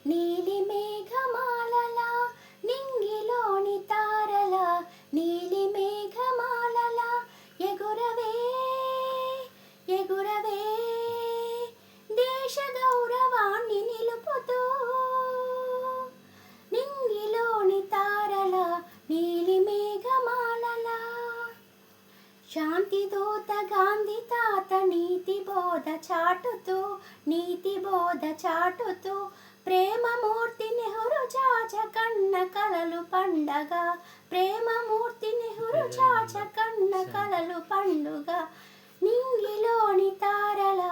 నీలి మేఘమాలల నింగిలోని తారల నీలి మేఘమాలల ఎగురవే ఎగురవే దేశ గౌరవాన్ని నిలుపుతూ నింగిలోని తారల నీలి మేఘమాలల శాంతి దూత గాంధీ తాత నీతి బోధ చాటుతూ ప్రేమమూర్తి నెహ్రూ చాచ కన్న కలలు పండగ ప్రేమమూర్తి నెహ్రూ చాచ కన్న కలలు పండుగ నింగిలోని తారల